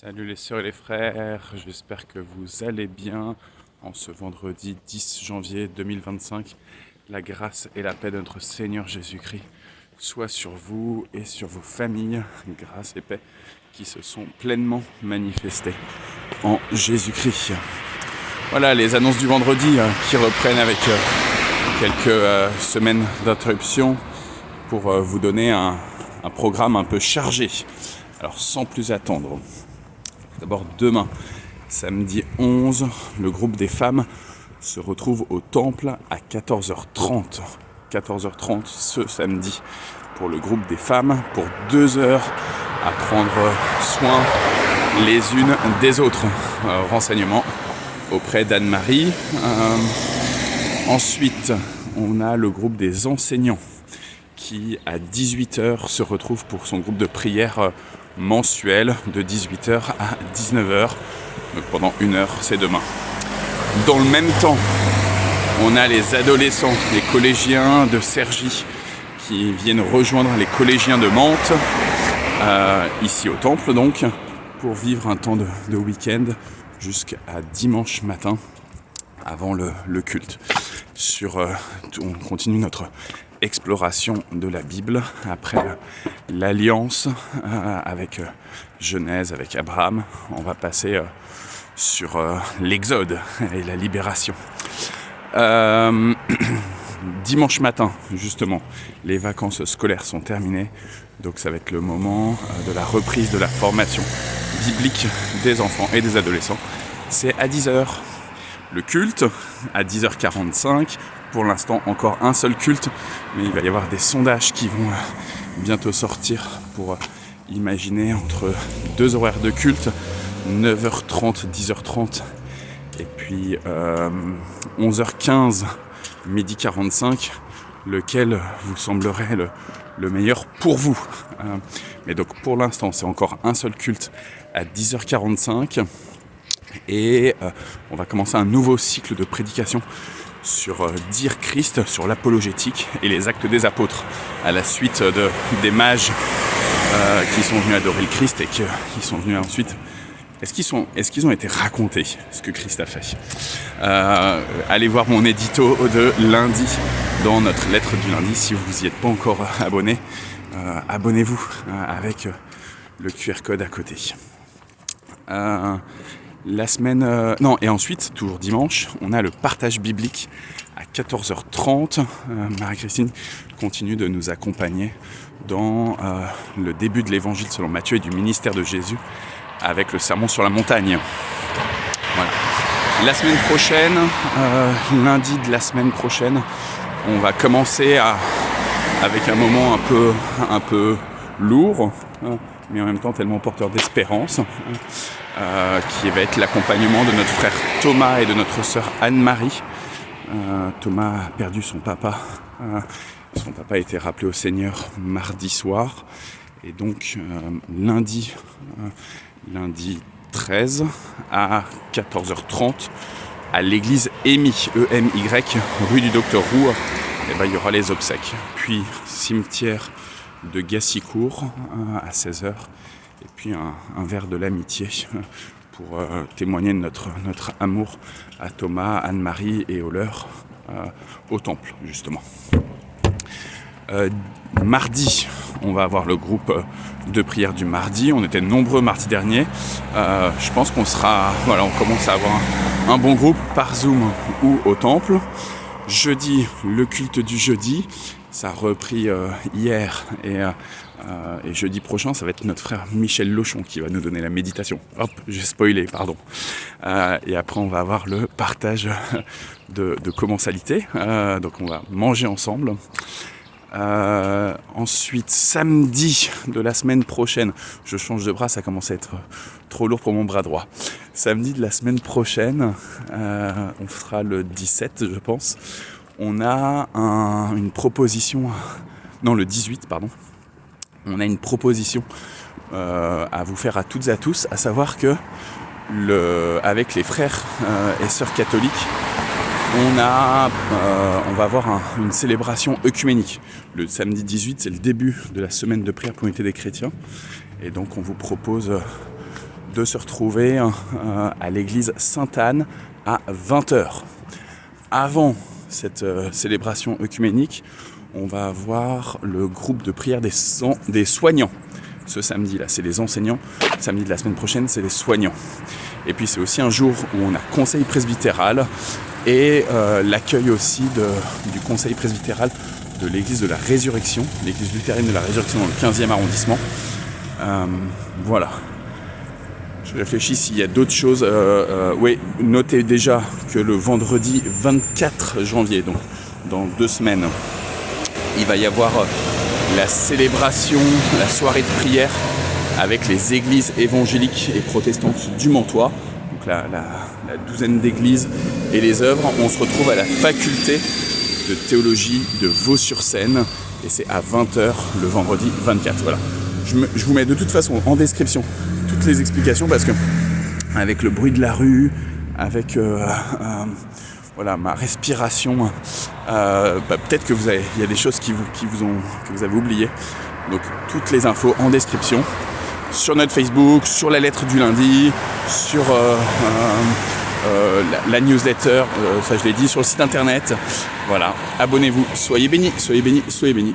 Salut les sœurs et les frères, j'espère que vous allez bien en ce vendredi 10 janvier 2025. La grâce et la paix de notre Seigneur Jésus-Christ soient sur vous et sur vos familles, grâce et paix qui se sont pleinement manifestées en Jésus-Christ. Voilà les annonces du vendredi qui reprennent avec quelques semaines d'interruption pour vous donner un programme un peu chargé. Alors sans plus attendre. D'abord demain, samedi 11, le groupe des femmes se retrouve au temple à 14h30. 14h30 ce samedi pour le groupe des femmes, pour 2 heures à prendre soin les unes des autres. Renseignements auprès d'Anne-Marie. Ensuite, on a le groupe des enseignants qui à 18h se retrouve pour son groupe de prière mensuel de 18h à 19h. Donc pendant 1 heure, c'est demain. Dans le même temps, on a les adolescents, les collégiens de Cergy qui viennent rejoindre les collégiens de Mantes, ici au temple donc, pour vivre un temps de week-end jusqu'à dimanche matin avant le culte. On continue notre exploration de la Bible après l'alliance avec Genèse, avec Abraham. On va passer sur l'Exode et la libération. Dimanche matin, justement, les vacances scolaires sont terminées, donc ça va être le moment de la reprise de la formation biblique des enfants et des adolescents. C'est à 10h. Le culte, à 10h45. Pour l'instant, encore un seul culte, mais il va y avoir des sondages qui vont bientôt sortir pour imaginer entre 2 horaires de culte, 9h30, 10h30, et puis 11h15, midi 45, lequel vous semblerait le meilleur pour vous. Mais donc pour l'instant, c'est encore un seul culte à 10h45, et on va commencer un nouveau cycle de prédication sur dire Christ, sur l'apologétique et les actes des apôtres, à la suite des mages qui sont venus adorer le Christ et qui sont venus ensuite. Est-ce qu'ils ont été racontés ce que Christ a fait? Allez voir mon édito de lundi, dans notre lettre du lundi, si vous n'y êtes pas encore abonné. Abonnez-vous avec le QR code à côté. La semaine... et ensuite, toujours dimanche, on a le partage biblique à 14h30. Marie-Christine continue de nous accompagner dans le début de l'évangile selon Matthieu et du ministère de Jésus avec le sermon sur la montagne. Voilà. La semaine prochaine, lundi de la semaine prochaine, on va commencer avec un moment un peu lourd, mais en même temps tellement porteur d'espérance, qui va être l'accompagnement de notre frère Thomas et de notre sœur Anne-Marie. Thomas a perdu son papa. Son papa a été rappelé au Seigneur mardi soir. Et donc lundi 13 à 14h30 à l'église EMY, E-M-Y, rue du Docteur Roux, il y aura les obsèques. Puis cimetière de Gassicourt à 16h. Et puis un verre de l'amitié pour témoigner de notre amour à Thomas, Anne-Marie et aux leurs au temple, justement. Mardi, on va avoir le groupe de prière du mardi. On était nombreux mardi dernier. Je pense qu'on commence à avoir un bon groupe par Zoom ou au temple. Jeudi, le culte du jeudi. Ça a repris hier et jeudi prochain, ça va être notre frère Michel Lochon qui va nous donner la méditation. Hop, j'ai spoilé, pardon. Et après, on va avoir le partage de commensalité. Donc, on va manger ensemble. Ensuite, samedi de la semaine prochaine, je change de bras, ça commence à être trop lourd pour mon bras droit. Samedi de la semaine prochaine, on fera le 17, je pense. On a une proposition... Non, le 18, pardon. On a une proposition à vous faire à toutes et à tous, à savoir que avec les frères et sœurs catholiques, on va avoir une célébration œcuménique. Le samedi 18, c'est le début de la semaine de prière pour l'unité des chrétiens. Et donc on vous propose de se retrouver à l'église Sainte-Anne à 20h. Avant cette célébration œcuménique, on va avoir le groupe de prière des soignants. Ce samedi-là, c'est les enseignants. Le samedi de la semaine prochaine, c'est les soignants. Et puis c'est aussi un jour où on a conseil presbytéral et l'accueil aussi du conseil presbytéral de l'église de la Résurrection, l'église luthérienne de la Résurrection dans le 15e arrondissement. Voilà. Je réfléchis s'il y a d'autres choses. Oui, notez déjà que le vendredi 24 janvier, donc dans 2 semaines, il va y avoir la célébration, la soirée de prière avec les églises évangéliques et protestantes du Mantois, donc la douzaine d'églises et les œuvres. On se retrouve à la faculté de théologie de Vaux-sur-Seine et c'est à 20h le vendredi 24. Voilà. Je vous mets de toute façon en description toutes les explications parce que avec le bruit de la rue, avec voilà, ma respiration, peut-être que il y a des choses que vous avez oubliées. Donc toutes les infos en description sur notre Facebook, sur la lettre du lundi, sur la newsletter, ça je l'ai dit, sur le site internet. Voilà, abonnez-vous, soyez bénis, soyez bénis, soyez bénis.